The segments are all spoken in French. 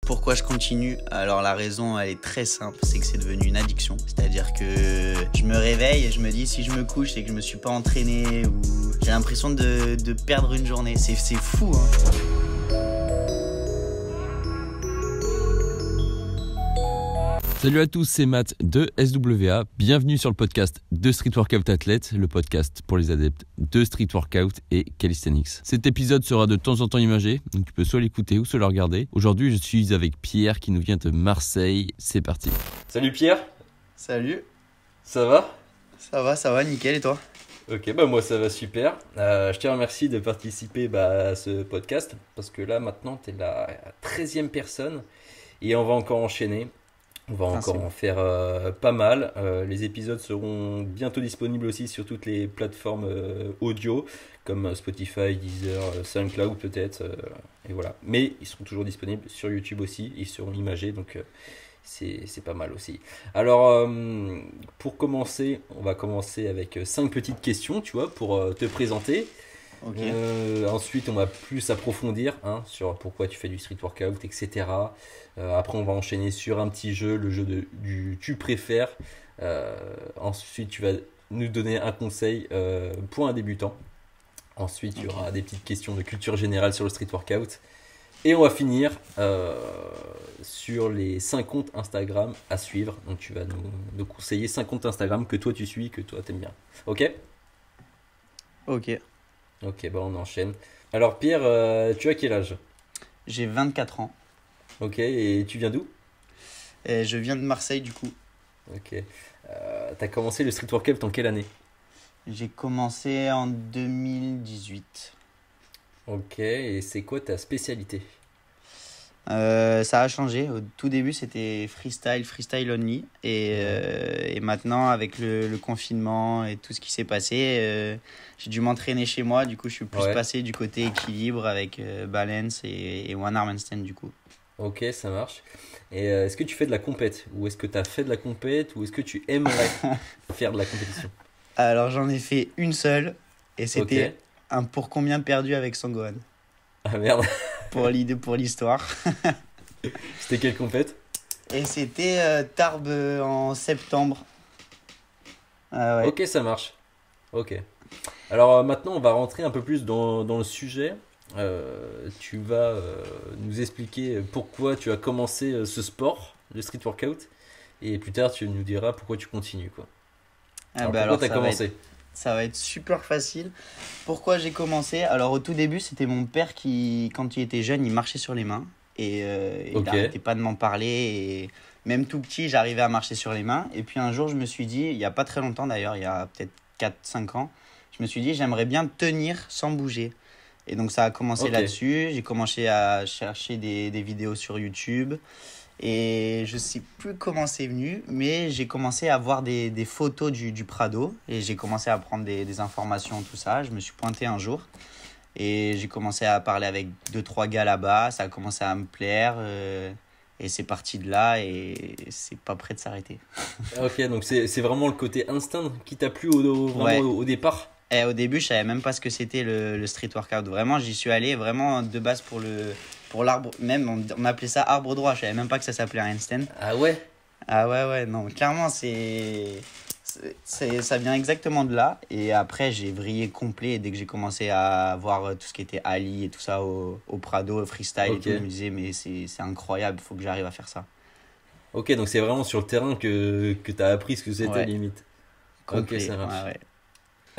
Pourquoi je continue? Alors la raison elle est très simple, c'est que c'est devenu une addiction. C'est-à-dire que je me réveille et je me dis si je me couche c'est que je me suis pas entraîné ou j'ai l'impression de perdre une journée. C'est fou hein. Salut à tous, c'est Matt de SWA. Bienvenue sur le podcast de Street Workout Athlète, le podcast pour les adeptes de Street Workout et Calisthenics. Cet épisode sera de temps en temps imagé, donc tu peux soit l'écouter ou soit le regarder. Aujourd'hui, je suis avec Pierre qui nous vient de Marseille. C'est parti. Salut Pierre. Salut. Ça va? Ça va, nickel et toi? Ok, moi ça va super. Je te remercie de participer à ce podcast parce que là maintenant tu es la 13e personne et on va encore enchaîner. On va encore en faire pas mal. Les épisodes seront bientôt disponibles aussi sur toutes les plateformes audio comme Spotify, Deezer, SoundCloud peut-être. Et voilà. Mais ils seront toujours disponibles sur YouTube aussi. Ils seront imagés donc c'est pas mal aussi. Alors pour commencer, on va commencer avec 5 petites questions, tu vois, pour te présenter. Okay. Ensuite on va plus approfondir sur pourquoi tu fais du street workout, etc. Après on va enchaîner sur un petit jeu, le jeu du tu préfères. Ensuite tu vas nous donner un conseil pour un débutant. Ensuite il y aura des petites questions de culture générale sur le street workout. Et on va finir sur les 5 comptes Instagram à suivre. Donc tu vas nous conseiller 5 comptes Instagram que toi tu suis, que toi t'aimes bien. Ok, on enchaîne. Alors Pierre, tu as quel âge? J'ai 24 ans. Ok, et tu viens d'où? Je viens de Marseille du coup. Ok. T'as commencé le street workout en quelle année? J'ai commencé en 2018. Ok, et c'est quoi ta spécialité? Ça a changé. Au tout début, c'était freestyle only. Et maintenant, avec le confinement et tout ce qui s'est passé, j'ai dû m'entraîner chez moi. Du coup, je suis plus passé du côté équilibre avec balance et one arm handstand du coup. Ok, ça marche. Et est-ce que tu fais de la compète? Ou est-ce que tu as fait de la compète? Ou est-ce que tu aimerais faire de la compétition? Alors, j'en ai fait une seule. Et c'était un pour combien perdu avec Sangohan. Ah merde. Pour l'histoire. C'était quelle compète? Et c'était Tarbes en septembre. Ouais. Ok, ça marche. Ok. Alors maintenant, on va rentrer un peu plus dans le sujet. Tu vas nous expliquer pourquoi tu as commencé ce sport, le street workout. Et plus tard, tu nous diras pourquoi tu continues, quoi. Pourquoi tu as commencé? Ça va être super facile. Pourquoi j'ai commencé? Alors au tout début, c'était mon père qui, quand il était jeune, il marchait sur les mains. Et il n'arrêtait pas de m'en parler. Et même tout petit, j'arrivais à marcher sur les mains. Et puis un jour, je me suis dit, il n'y a pas très longtemps d'ailleurs, il y a peut-être 4-5 ans, je me suis dit, j'aimerais bien tenir sans bouger. Et donc ça a commencé là-dessus. J'ai commencé à chercher des vidéos sur YouTube. Et je sais plus comment c'est venu, mais j'ai commencé à voir des photos du Prado et j'ai commencé à prendre des informations, tout ça. Je me suis pointé un jour et j'ai commencé à parler avec 2-3 gars là-bas. Ça a commencé à me plaire et c'est parti de là et c'est pas prêt de s'arrêter. Ok, donc c'est vraiment le côté instinct qui t'a plu au départ? Et au début, je savais même pas ce que c'était le street workout. Vraiment, j'y suis allé vraiment de base pour l'arbre. Même, on appelait ça arbre droit. Je savais même pas que ça s'appelait un handstand. Ah ouais? Ah ouais, non. Clairement, ça vient exactement de là. Et après, j'ai vrillé complet. Et dès que j'ai commencé à voir tout ce qui était Ali et tout ça au Prado, au freestyle et tout, je me disais, mais c'est incroyable, il faut que j'arrive à faire ça. Ok, donc c'est vraiment sur le terrain que tu as appris ce que c'était limite. Complet, ok, ça marche. Ouais.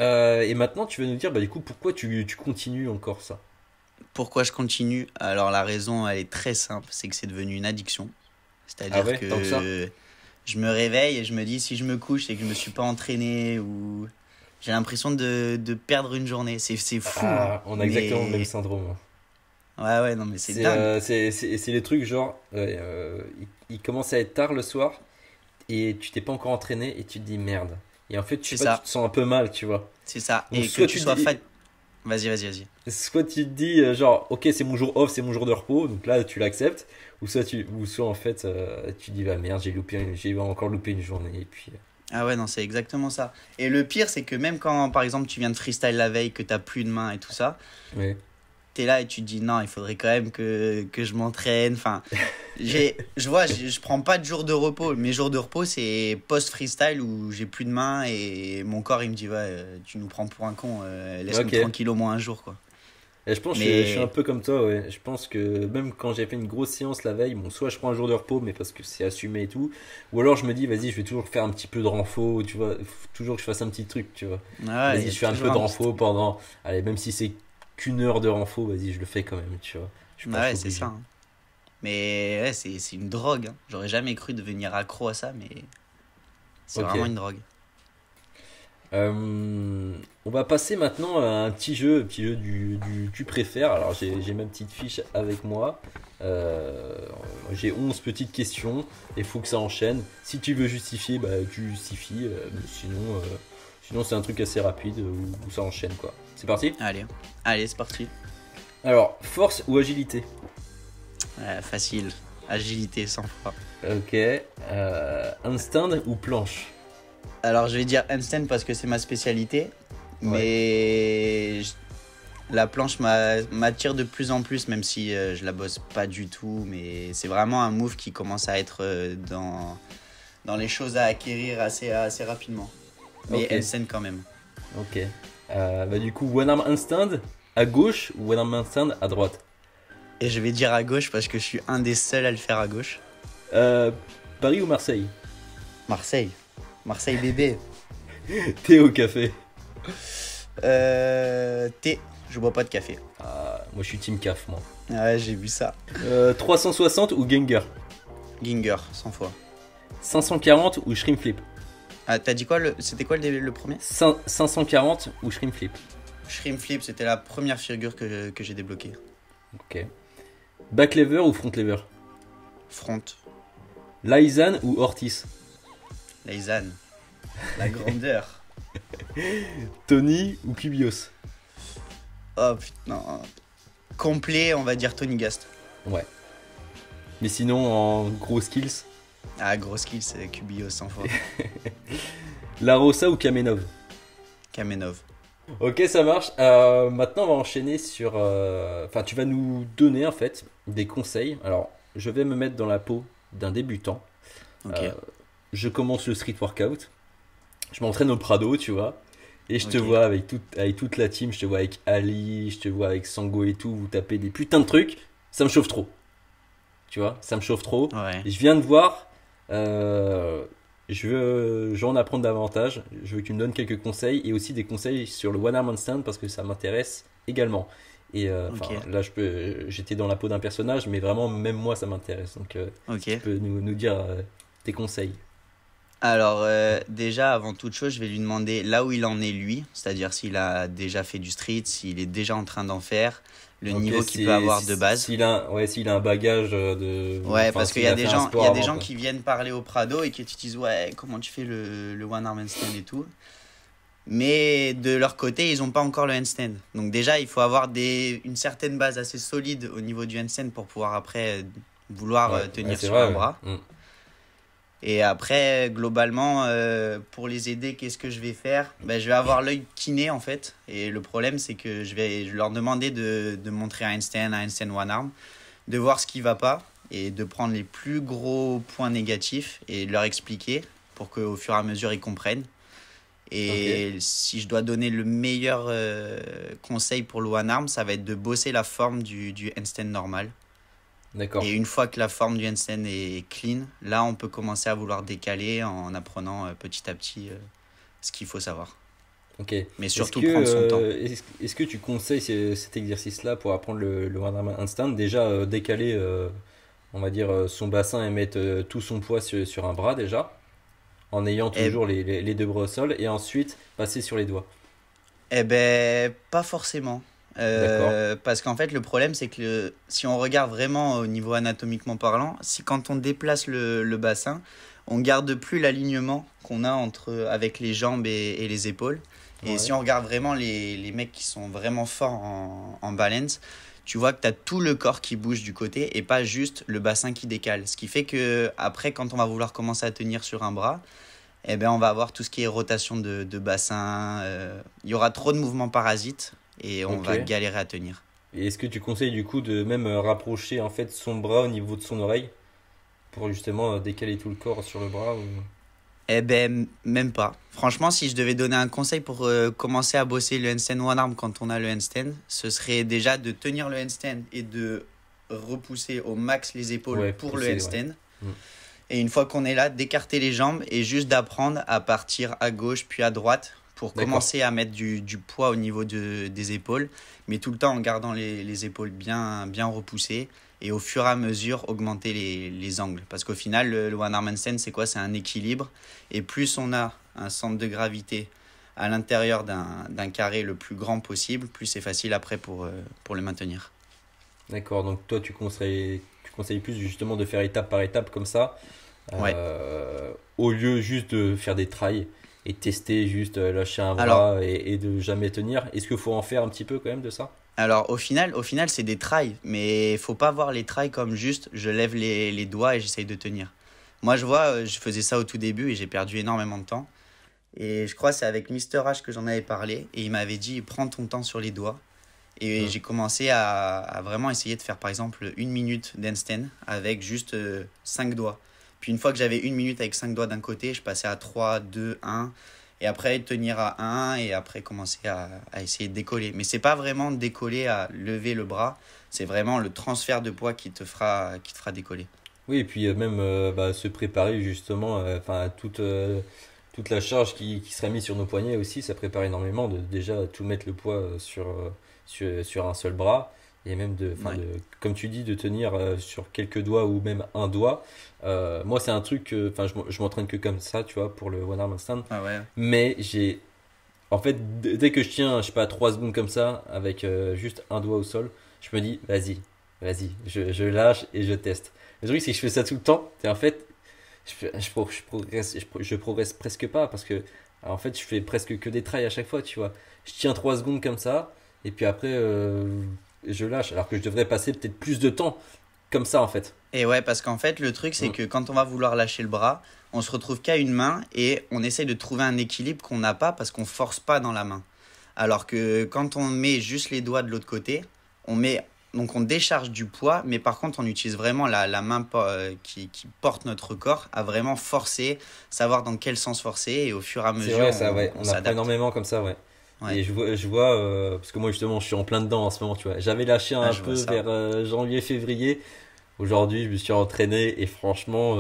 Et maintenant, tu vas nous dire du coup pourquoi tu continues encore ça? Pourquoi je continue? Alors la raison elle est très simple, c'est que c'est devenu une addiction. C'est-à-dire que je me réveille et je me dis si je me couche c'est que je me suis pas entraîné ou j'ai l'impression de perdre une journée. C'est fou. On a exactement le même syndrome. Ouais, non mais c'est dingue. C'est les trucs genre il commence à être tard le soir et tu t'es pas encore entraîné et tu te dis merde. Et en fait, tu te sens un peu mal, tu vois. C'est ça. Donc, et que tu sois fatigué. Vas-y. Soit tu te dis, ok, c'est mon jour off, c'est mon jour de repos, donc là, tu l'acceptes. Ou soit en fait, tu dis, merde, j'ai encore loupé une journée. Et puis... Ah ouais, non, c'est exactement ça. Et le pire, c'est que même quand, par exemple, tu viens de freestyle la veille, que t'as plus de main et tout ça, t'es là et tu te dis non, il faudrait quand même que je m'entraîne. Enfin, je prends pas de jours de repos. Mes jours de repos, c'est post-freestyle où j'ai plus de main et mon corps, il me dit, ouais, tu nous prends pour un con, laisse-nous tranquille au moins un jour, quoi. Et je pense que je suis un peu comme toi, ouais. Je pense que même quand j'ai fait une grosse séance la veille, bon, soit je prends un jour de repos, mais parce que c'est assumé et tout, ou alors je me dis, vas-y, je vais toujours faire un petit peu de renfo, tu vois, toujours que je fasse un petit truc, tu vois. Ah ouais, vas-y, je fais un peu de renfo pendant, allez, même si c'est qu'une heure de renfo, vas-y, je le fais quand même, tu vois. Ouais, c'est ça. Hein. Mais ouais, c'est une drogue. Hein. J'aurais jamais cru devenir accro à ça, mais c'est vraiment une drogue. On va passer maintenant à un petit jeu du tu préfères. Alors j'ai ma petite fiche avec moi. J'ai 11 petites questions et il faut que ça enchaîne. Si tu veux justifier, bah, tu justifies. Sinon c'est un truc assez rapide où ça enchaîne, quoi. C'est parti ? Allez, c'est parti. Alors, force ou agilité ? Facile. Agilité, 100 fois. Ok. Handstand ou planche ? Alors, je vais dire handstand parce que c'est ma spécialité. Mais la planche m'attire de plus en plus, même si je la bosse pas du tout. Mais c'est vraiment un move qui commence à être dans les choses à acquérir assez rapidement. Mais handstand quand même. Ok. Bah, du coup, one arm handstand à gauche ou one arm handstand à droite ? Et je vais dire à gauche parce que je suis un des seuls à le faire à gauche. Paris ou Marseille ? Marseille bébé. Thé au café ? Thé, je bois pas de café. Moi je suis team caf, moi. Ouais, j'ai vu ça. 360 ou Ginger ? Ginger, 100 fois. 540 ou Shrimp Flip ? T'as dit quoi c'était quoi le premier ? 540 ou Shrimp Flip ? Shrimp Flip, c'était la première figure que j'ai débloquée. Ok. Back lever ou front lever ? Front. Laizane ou Ortiz ? Laizane. La grandeur. Tony ou Kubios ? Oh putain. Complet, on va dire Tony Gast. Ouais. Mais sinon, en gros skills ? Gros skills, c'est Kubios 100 fois. La Rosa ou Kamenov ? Kamenov. Ok, ça marche. Maintenant, on va enchaîner sur... Enfin, tu vas nous donner, en fait, des conseils. Alors, je vais me mettre dans la peau d'un débutant. Ok. Je commence le street workout. Je m'entraîne au Prado, tu vois. Et je te vois avec toute la team. Je te vois avec Ali, je te vois avec Sango et tout. Vous tapez des putains de trucs. Ça me chauffe trop. Tu vois, ça me chauffe trop. Ouais. Et je viens de voir... je veux en apprendre davantage. Je veux que tu me donnes quelques conseils et aussi des conseils sur le one arm handstand parce que ça m'intéresse également. Et là, j'étais dans la peau d'un personnage, mais vraiment, même moi, ça m'intéresse. Donc, tu peux nous dire tes conseils. Alors, déjà, avant toute chose, je vais lui demander là où il en est lui, c'est-à-dire s'il a déjà fait du street, s'il est déjà en train d'en faire, le niveau qu'il peut avoir de base. S'il a un bagage de... Ouais, parce qu'il y a des gens qui viennent parler au Prado et qui te disent ouais, comment tu fais le one arm handstand et tout. Mais de leur côté, ils n'ont pas encore le handstand. Donc déjà, il faut avoir une certaine base assez solide au niveau du handstand pour pouvoir après vouloir tenir sur un bras. Et après, globalement, pour les aider, qu'est-ce que je vais faire ? Je vais avoir l'œil kiné, en fait. Et le problème, c'est que je vais leur demander de montrer un handstand one arm, de voir ce qui ne va pas et de prendre les plus gros points négatifs et de leur expliquer pour qu'au fur et à mesure, ils comprennent. Et si je dois donner le meilleur conseil pour le one arm, ça va être de bosser la forme du handstand normal. D'accord. Et une fois que la forme du handstand est clean, là on peut commencer à vouloir décaler en apprenant petit à petit ce qu'il faut savoir. Ok. Mais surtout prendre son temps. Est-ce que tu conseilles cet exercice-là pour apprendre le one arm handstand ? Déjà décaler, on va dire, son bassin et mettre tout son poids sur un bras déjà, en ayant toujours les deux bras au sol, et ensuite passer sur les doigts. Pas forcément. Parce qu'en fait le problème c'est que si on regarde vraiment au niveau anatomiquement parlant, quand on déplace le bassin, on garde plus l'alignement qu'on a avec les jambes et les épaules. Et si on regarde vraiment les mecs qui sont vraiment forts en balance, tu vois que tu as tout le corps qui bouge du côté et pas juste le bassin qui décale. Ce qui fait que après, quand on va vouloir commencer à tenir sur un bras, on va avoir tout ce qui est rotation de bassin. Il y aura trop de mouvements parasites et on va galérer à tenir. Et est-ce que tu conseilles du coup de même rapprocher en fait son bras au niveau de son oreille pour justement décaler tout le corps sur le bras ou... Eh ben, même pas. Franchement, si je devais donner un conseil pour commencer à bosser le handstand one arm quand on a le handstand, ce serait déjà de tenir le handstand et de repousser au max les épaules pour pousser, le handstand. Ouais. Et une fois qu'on est là, d'écarter les jambes et juste d'apprendre à partir à gauche puis à droite pour commencer à mettre du poids au niveau des épaules, mais tout le temps en gardant les épaules bien repoussées. Et au fur et à mesure, augmenter les angles. Parce qu'au final, le one arm handstand, c'est quoi? C'est un équilibre. Et plus on a un centre de gravité à l'intérieur d'un carré le plus grand possible, plus c'est facile après pour le maintenir. D'accord, donc toi, tu conseilles plus justement de faire étape par étape comme ça, au lieu juste de faire des trails et tester juste lâcher un bras et de jamais tenir. Est-ce qu'il faut en faire un petit peu quand même de ça? Alors au final c'est des trails, mais il faut pas voir les trails comme juste je lève les doigts et j'essaye de tenir. Moi je faisais ça au tout début et j'ai perdu énormément de temps. Et je crois que c'est avec Mister H que j'en avais parlé et il m'avait dit prends ton temps sur les doigts. Et j'ai commencé à vraiment essayer de faire par exemple 1 minute d'handstand avec juste 5 doigts. Puis une fois que j'avais 1 minute avec 5 doigts d'un côté, je passais à 3, 2, 1... Et après, tenir à 1 et après commencer à essayer de décoller. Mais c'est pas vraiment décoller à lever le bras, c'est vraiment le transfert de poids qui te fera décoller. Oui, et puis même se préparer justement, toute la charge qui sera mise sur nos poignets aussi, ça prépare énormément de déjà tout mettre le poids sur un seul bras. Et même comme tu dis, de tenir sur quelques doigts ou même un doigt. Moi, c'est un truc, je m'entraîne que comme ça, tu vois, pour le one arm handstand. Ah ouais. Mais en fait, dès que je tiens, je sais pas, 3 secondes comme ça, avec juste un doigt au sol, je me dis, vas-y, je lâche et je teste. Le truc, c'est que je fais ça tout le temps. Et en fait, je progresse presque pas parce que, en fait, je fais presque que des trails à chaque fois, tu vois. Je tiens 3 secondes comme ça, et puis après, je lâche. Alors que je devrais passer peut-être plus de temps comme ça, en fait. Et ouais, parce qu'en fait, le truc, c'est que quand on va vouloir lâcher le bras, on se retrouve qu'à une main et on essaye de trouver un équilibre qu'on n'a pas parce qu'on force pas dans la main. Alors que quand on met juste les doigts de l'autre côté, donc on décharge du poids, mais par contre on utilise vraiment la main qui porte notre corps à vraiment forcer, savoir dans quel sens forcer et au fur et à mesure c'est vrai, ça, on apprend énormément comme ça, ouais. Et je vois parce que moi justement je suis en plein dedans en ce moment, tu vois. J'avais lâché un peu vers janvier-février. Aujourd'hui je me suis entraîné et franchement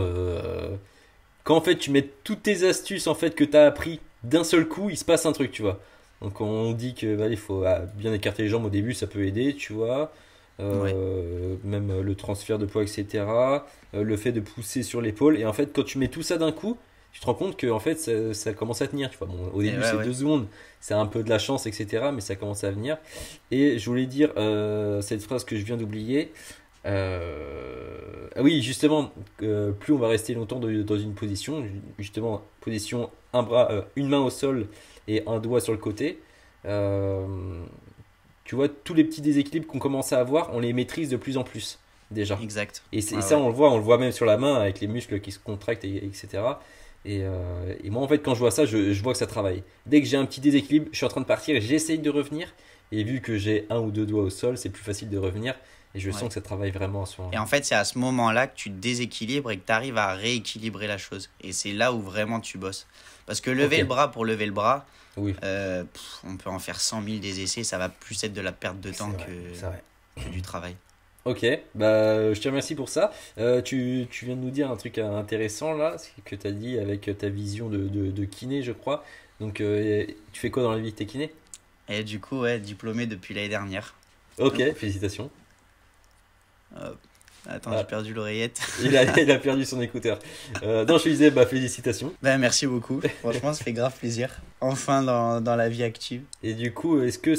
quand en fait tu mets toutes tes astuces en fait que tu as appris d'un seul coup, il se passe un truc, tu vois. Donc on dit que il faut bien écarter les jambes au début, ça peut aider, tu vois. Même le transfert de poids, etc. Le fait de pousser sur l'épaule. Et en fait, quand tu mets tout ça d'un coup, tu te rends compte que en fait, ça commence à tenir. Tu vois. Bon, au début, c'est 2 secondes, c'est un peu de la chance, etc. Mais ça commence à venir. Et je voulais dire cette phrase que je viens d'oublier. Ah oui, justement, plus on va rester longtemps dans une position, justement, position une main au sol et un doigt sur le côté. Tu vois, tous les petits déséquilibres qu'on commence à avoir, on les maîtrise de plus en plus, déjà. Exact. Et ça, on le voit même sur la main, avec les muscles qui se contractent, etc. Et moi, en fait, quand je vois ça, je vois que ça travaille. Dès que j'ai un petit déséquilibre, je suis en train de partir et j'essaye de revenir. Et vu que j'ai 1 ou 2 doigts au sol, c'est plus facile de revenir. Et je sens que ça travaille vraiment à ce moment. Et en fait, c'est à ce moment-là que tu te déséquilibres et que tu arrives à rééquilibrer la chose. Et c'est là où vraiment tu bosses. Parce que lever le bras pour lever le bras, on peut en faire 100 000 des essais, ça va plus être de la perte de temps que du travail. Ok, je te remercie pour ça. Tu viens de nous dire un truc intéressant là, c'est que tu as dit avec ta vision de kiné, je crois. Donc, tu fais quoi dans la vie? T'es kiné? Et du coup, diplômé depuis l'année dernière. Ok, félicitations. Attends, j'ai perdu l'oreillette. Il a perdu son écouteur. Non, je te disais, félicitations. Merci beaucoup. Franchement, ça fait grave plaisir. Enfin, dans la vie active. Et du coup, est-ce que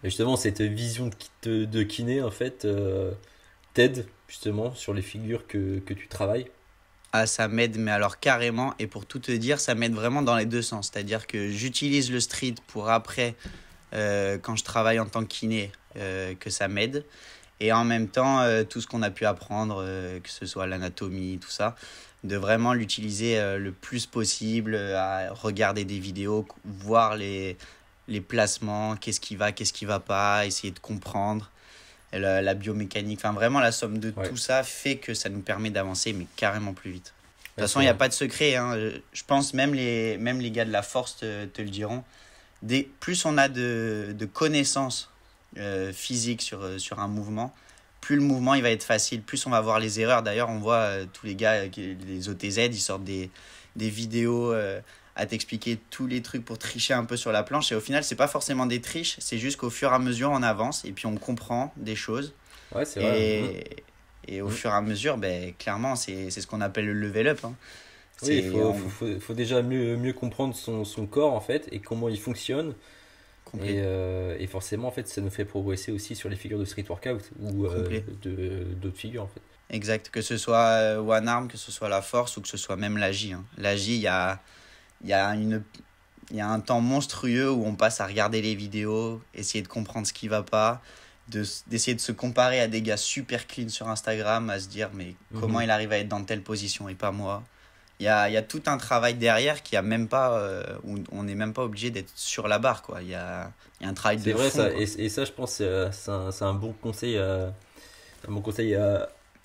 justement, cette vision de kiné, en fait, t'aide justement sur les figures que tu travailles? Ah, ça m'aide, mais alors carrément. Et pour tout te dire, ça m'aide vraiment dans les deux sens. C'est-à-dire que j'utilise le street pour après, quand je travaille en tant que kiné, que ça m'aide. Et en même temps, tout ce qu'on a pu apprendre, que ce soit l'anatomie, tout ça, de vraiment l'utiliser le plus possible, à regarder des vidéos, voir les les placements, qu'est-ce qui va pas, essayer de comprendre la biomécanique. Enfin, vraiment, la somme de tout ça fait que ça nous permet d'avancer, mais carrément plus vite. De toute façon, il n'y a pas de secret. Hein. Je pense même les gars de la force te le diront. Plus on a de connaissances physiques sur un mouvement, plus le mouvement il va être facile, plus on va voir les erreurs. D'ailleurs, on voit tous les gars, les OTZ, ils sortent des vidéos à t'expliquer tous les trucs pour tricher un peu sur la planche. Et au final, c'est pas forcément des triches, c'est juste qu'au fur et à mesure, on avance et puis on comprend des choses. Ouais, c'est vrai. Et au fur et à mesure, clairement, c'est ce qu'on appelle le level up. Hein. Oui, il faut déjà mieux comprendre son corps, en fait, et comment il fonctionne. Et forcément, en fait, ça nous fait progresser aussi sur les figures de street workout ou d'autres figures, en fait. Exact, que ce soit one arm, que ce soit la force ou que ce soit même l'AJ. Hein. L'AJ, il y a un temps monstrueux où on passe à regarder les vidéos, essayer de comprendre ce qui va pas, d'essayer de se comparer à des gars super clean sur Instagram, à se dire mais comment il arrive à être dans telle position et pas moi. Il y a tout un travail derrière qui a même pas, où on n'est même pas obligé d'être sur la barre, quoi. Il y a un travail de fond. C'est vrai, ça. Et ça, je pense, c'est un bon conseil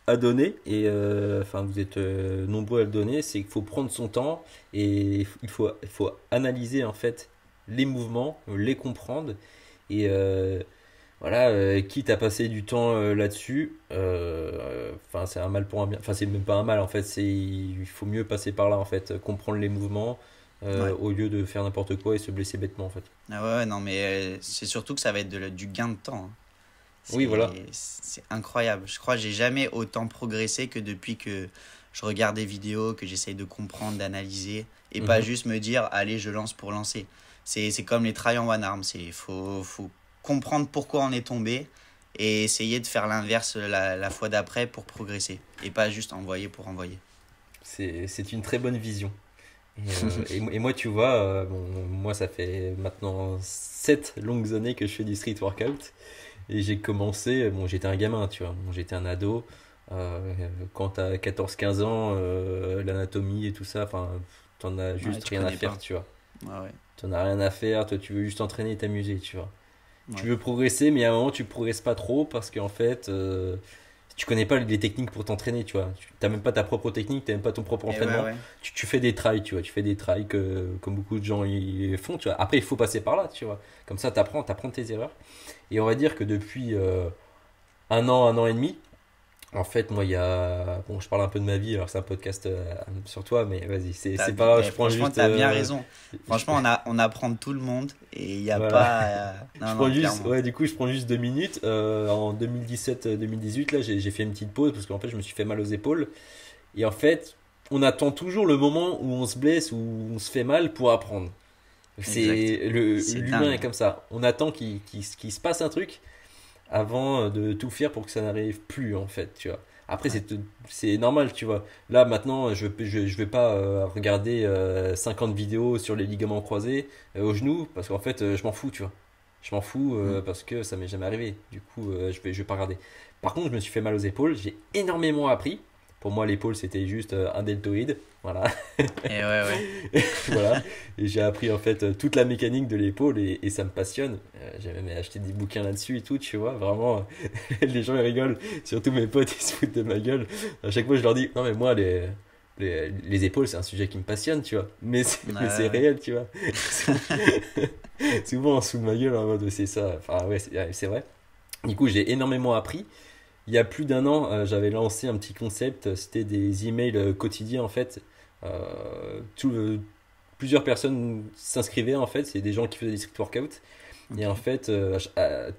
à donner. Et vous êtes nombreux à le donner. C'est qu'il faut prendre son temps et il faut analyser en fait les mouvements, les comprendre et quitte à passer du temps là-dessus, c'est un mal pour un bien. Enfin, c'est même pas un mal en fait. Il faut mieux passer par là en fait, comprendre les mouvements au lieu de faire n'importe quoi et se blesser bêtement en fait. Ah ouais, non, mais c'est surtout que ça va être du gain de temps. Hein. Oui, voilà. C'est incroyable. Je crois que j'ai jamais autant progressé que depuis que je regarde des vidéos, que j'essaye de comprendre, d'analyser et pas juste me dire allez, je lance pour lancer. C'est comme les try en one arm. Faut comprendre pourquoi on est tombé et essayer de faire l'inverse la fois d'après pour progresser et pas juste envoyer pour envoyer. C'est une très bonne vision. Et moi, tu vois, moi, ça fait maintenant 7 longues années que je fais du street workout. Et j'ai commencé, j'étais un gamin, tu vois, j'étais un ado. Quand t'as 14-15 ans, l'anatomie et tout ça, t'en as juste rien à faire, tu vois. Ouais. T'en as rien à faire, toi tu veux juste t'entraîner et t'amuser, tu vois. Ouais. Tu veux progresser, mais à un moment tu progresses pas trop parce qu'en fait, tu connais pas les techniques pour t'entraîner, tu vois. T'as même pas ta propre technique, t'as même pas ton propre entraînement. Ouais. Tu fais des tries, tu vois. Tu fais des tries comme beaucoup de gens ils font, tu vois. Après, il faut passer par là, tu vois. Comme ça, t'apprends tes erreurs. Et on va dire que depuis un an et demi, en fait, moi, il y a... Bon, je parle un peu de ma vie, alors c'est un podcast sur toi, mais vas-y, c'est pas... Je prends franchement, juste... t'as bien raison. Franchement, on apprend de tout le monde et il n'y a pas... du coup, je prends juste 2 minutes. En 2017-2018, là, j'ai fait une petite pause parce qu'en fait, je me suis fait mal aux épaules. Et en fait, on attend toujours le moment où on se blesse, où on se fait mal pour apprendre. L'humain est comme ça. On attend qu'il se passe un truc avant de tout faire pour que ça n'arrive plus en fait, tu vois. Après c'est normal, tu vois. Là maintenant je vais pas regarder 50 vidéos sur les ligaments croisés au genou parce qu'en fait je m'en fous, tu vois. Je m'en fous parce que ça m'est jamais arrivé. Du coup je vais pas regarder. Par contre je me suis fait mal aux épaules, j'ai énormément appris. Pour moi l'épaule c'était juste un deltoïde, voilà. Et ouais. Voilà. Et j'ai appris en fait toute la mécanique de l'épaule et ça me passionne. J'ai même acheté des bouquins là-dessus et tout, tu vois. Vraiment, les gens ils rigolent. Surtout mes potes ils se foutent de ma gueule. À chaque fois je leur dis non mais moi les épaules c'est un sujet qui me passionne, tu vois. Mais c'est réel, tu vois. Souvent on se fout de ma gueule en mode c'est ça. Enfin ouais c'est vrai. Du coup j'ai énormément appris. Il y a plus d'un an, j'avais lancé un petit concept, c'était des emails quotidiens en fait. Plusieurs personnes s'inscrivaient en fait, c'est des gens qui faisaient des street workout. Okay. Et en fait,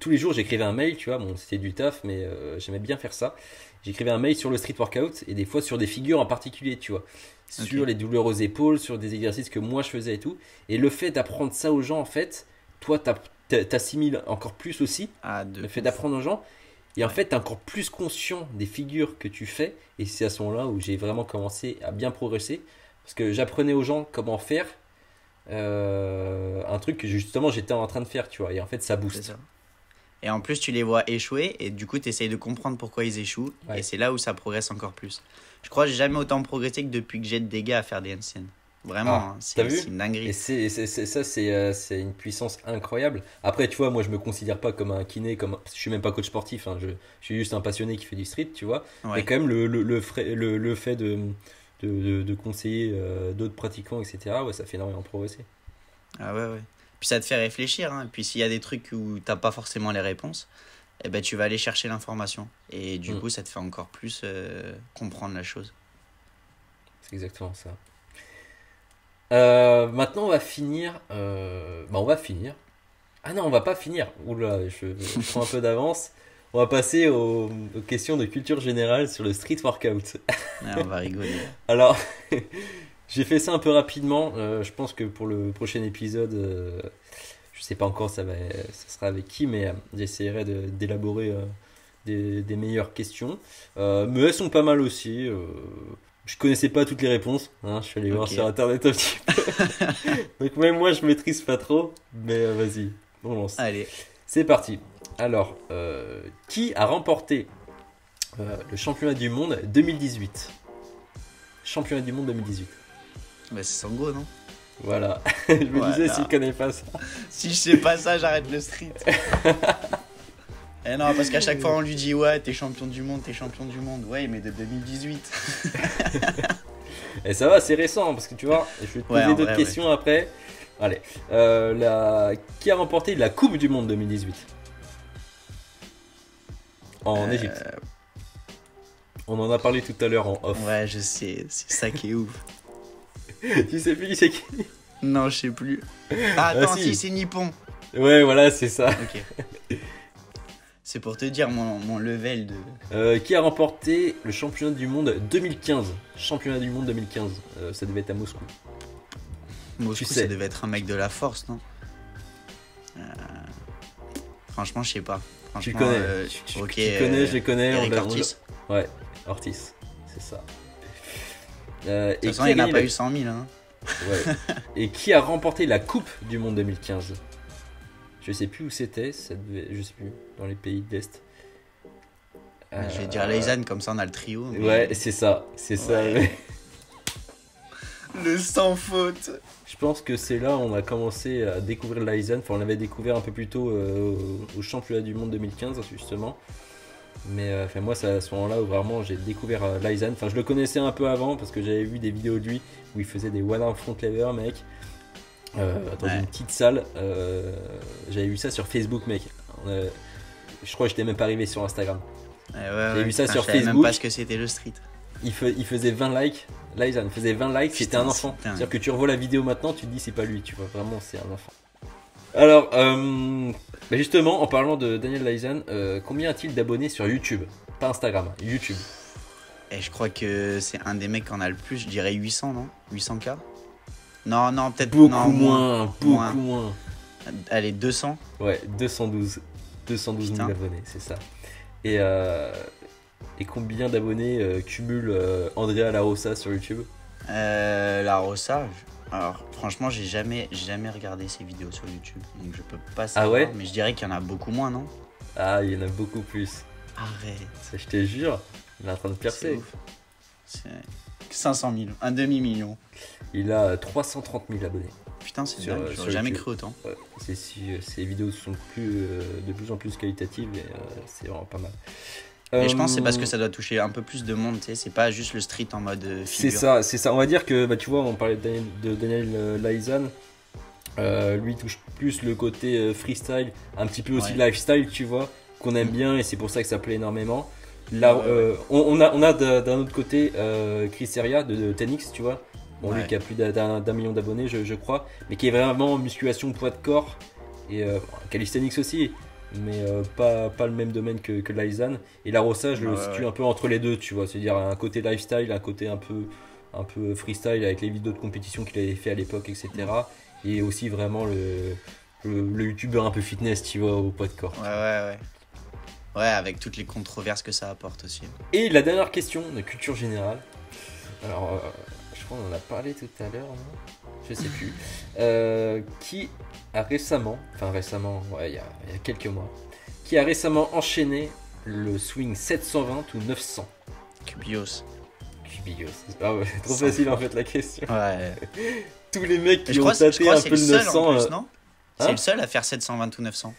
tous les jours j'écrivais un mail, tu vois, bon c'était du taf, mais j'aimais bien faire ça. J'écrivais un mail sur le street workout et des fois sur des figures en particulier, tu vois. Okay. Sur les douleurs aux épaules, sur des exercices que moi je faisais et tout. Et le fait d'apprendre ça aux gens en fait, toi t'assimiles encore plus aussi. Le fait d'apprendre aux gens. Et en fait, tu es encore plus conscient des figures que tu fais. Et c'est à ce moment-là où j'ai vraiment commencé à bien progresser. Parce que j'apprenais aux gens comment faire un truc que justement j'étais en train de faire, tu vois. Et en fait, ça booste. Ça. Et en plus, tu les vois échouer. Et du coup, tu essayes de comprendre pourquoi ils échouent. Ouais. Et c'est là où ça progresse encore plus. Je crois que j'ai jamais autant progressé que depuis que j'aide des gars à faire des handstands. Vraiment, t'as vu? c'est une dinguerie. Et ça, c'est une puissance incroyable. Après, tu vois, moi, je me considère pas comme un kiné, je suis même pas coach sportif. Hein, je suis juste un passionné qui fait du street, tu vois. Mais Ouais. quand même, le fait de conseiller d'autres pratiquants, etc., ouais, ça fait énormément progresser. Ah ouais. Puis ça te fait réfléchir, hein. Puis s'il y a des trucs où t'as pas forcément les réponses, eh ben tu vas aller chercher l'information. Et du coup, ça te fait encore plus comprendre la chose. C'est exactement ça. Maintenant, on va finir. On va finir. Ah non, on va pas finir. Oula, je prends un peu d'avance. On va passer aux questions de culture générale sur le street workout. Ouais, on va rigoler. Alors, j'ai fait ça un peu rapidement. Je pense que pour le prochain épisode, je sais pas encore ça sera avec qui, mais j'essaierai d'élaborer des meilleures questions. Mais elles sont pas mal aussi. Je connaissais pas toutes les réponses, hein, je suis allé voir sur internet un petit peu. Donc même moi je maîtrise pas trop, mais vas-y, on lance. Allez. C'est parti. Alors, qui a remporté le championnat du monde 2018 ? Championnat du monde 2018. Bah c'est Sango, non? Voilà, je me disais s'il connaît pas ça. Si je sais pas ça, j'arrête le street. Eh non, parce qu'à chaque fois on lui dit ouais, t'es champion du monde. Ouais, mais de 2018. Et ça va, c'est récent, parce que tu vois, je vais te poser d'autres questions après. Allez, qui a remporté la Coupe du Monde 2018 ? En Égypte. On en a parlé tout à l'heure en off. Ouais, je sais, c'est ça qui est ouf. Tu sais plus qui c'est qui ? Non, je sais plus. Ah, attends, si, c'est Nippon. Ouais, voilà, c'est ça. Ok. C'est pour te dire mon level de... Qui a remporté le championnat du monde 2015 ? Championnat du monde 2015. Ça devait être à Moscou. Moscou, ça devait être un mec de la force, non ? Franchement, je sais pas. Tu connais. Tu connais, je les connais. Eric Ortiz. Ouais, Ortiz, c'est ça. De toute façon, il n'y en a pas eu 100 000. Hein. Ouais. Et qui a remporté la Coupe du Monde 2015 ? Je sais plus où c'était, je sais plus, dans les pays de l'Est. Je vais dire Leizan, comme ça on a le trio. Mais... Ouais, c'est ça. Ouais. Le sans faute. Je pense que c'est là où on a commencé à découvrir Leizan. Enfin, on l'avait découvert un peu plus tôt au championnat du monde 2015, justement. Mais moi, c'est à ce moment-là où vraiment j'ai découvert Leizan. Enfin, je le connaissais un peu avant parce que j'avais vu des vidéos de lui où il faisait des one-arm front lever, mec. Dans une petite salle. J'avais vu ça sur Facebook, mec. Je crois que j'étais même pas arrivé sur Instagram. J'avais vu ça sur Facebook. Je savais même pas ce que c'était le street. Il faisait 20 likes. Leizan faisait 20 likes. C'était un enfant. C'est-à-dire que tu revois la vidéo maintenant, tu te dis c'est pas lui. Tu vois, vraiment, c'est un enfant. Alors, justement, en parlant de Daniel Leizan, combien a-t-il d'abonnés sur YouTube ? Pas Instagram, YouTube. Et je crois que c'est un des mecs qui en a le plus. Je dirais 800, non ? 800K ? Non, peut-être beaucoup moins. Allez, 200 ? Ouais, 212 000 abonnés, c'est ça. Et combien d'abonnés cumule Andrea Larossa sur YouTube ? Larossa, alors franchement, j'ai jamais regardé ses vidéos sur YouTube, donc je peux pas savoir. Ah ouais ? Mais je dirais qu'il y en a beaucoup moins, non ? Ah, il y en a beaucoup plus. Arrête. Ça, je te jure, il est en train de percer. C'est 500 000, un demi-million. Il a 330 000 abonnés. Putain, c'est dingue, j'aurais jamais cru autant. Ouais, ces vidéos sont de plus en plus qualitatives et c'est vraiment pas mal. Et je pense que c'est parce que ça doit toucher un peu plus de monde, tu sais, c'est pas juste le street en mode figure. C'est ça. On va dire que, tu vois, on parlait de Daniel Leizan. Lui touche plus le côté freestyle, un petit peu aussi lifestyle, tu vois, qu'on aime bien et c'est pour ça que ça plaît énormément. Là, on a d'un autre côté Chris Seria de Tenix, tu vois. Bon, lui qui a plus d'un million d'abonnés, je crois, mais qui est vraiment musculation poids de corps et calisthenics aussi, mais pas le même domaine que Leizan. Et Larossa, je le situe un peu entre les deux, tu vois, c'est-à-dire un côté lifestyle, un côté un peu freestyle avec les vidéos de compétition qu'il avait fait à l'époque, etc. Et aussi vraiment le youtubeur un peu fitness, tu vois, au poids de corps. Ouais, avec toutes les controverses que ça apporte aussi. Et la dernière question de culture générale. Alors, je crois qu'on en a parlé tout à l'heure, non ? Je sais plus. Qui a récemment, il y a quelques mois, qui a récemment enchaîné le swing 720 ou 900 ? Cubios. Cubillos. C'est trop facile en fait la question. Ouais. Tous les mecs qui ont tâté un peu le 900. Plus, non c'est le seul à faire 720 ou 900.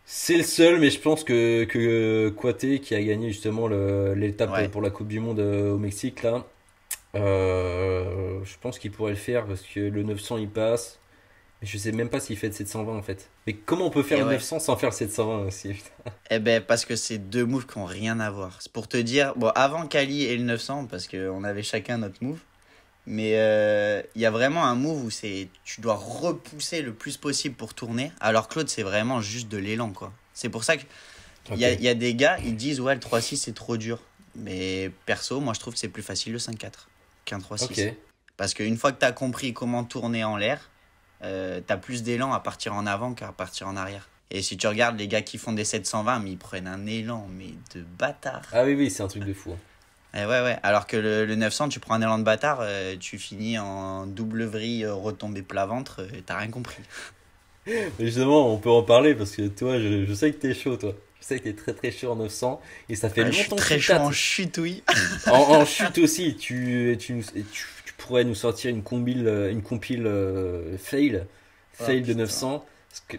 C'est le seul, mais je pense que Kouyaté, qui a gagné justement l'étape pour la Coupe du Monde au Mexique, là, je pense qu'il pourrait le faire parce que le 900 il passe. Mais je sais même pas s'il fait le 720 en fait. Mais comment on peut faire le 900 sans faire le 720 aussi, putain. Eh ben, parce que c'est deux moves qui ont rien à voir. C'est pour te dire, bon, avant Kali et le 900, parce qu'on avait chacun notre move, mais il y a vraiment un move où tu dois repousser le plus possible pour tourner, alors que l'autre, c'est vraiment juste de l'élan, quoi. C'est pour ça que il y a des gars, ils disent, ouais, le 3-6, c'est trop dur. Mais perso, moi, je trouve que c'est plus facile le 5-4 qu'un 3-6. Okay. Parce qu'une fois que tu as compris comment tourner en l'air, t'as plus d'élan à partir en avant qu'à partir en arrière. Et si tu regardes les gars qui font des 720, mais ils prennent un élan mais de bâtard. Ah oui, c'est un truc de fou. Et ouais. Alors que le 900, tu prends un élan de bâtard, tu finis en double vrille, retombé plat ventre, t'as rien compris. Mais justement, on peut en parler parce que toi, je sais que t'es chaud, toi. Je sais que t'es très très chaud en 900 et ça fait longtemps que tu très chaud en chute, oui. en chute aussi, tu pourrais nous sortir une compile fail de 900,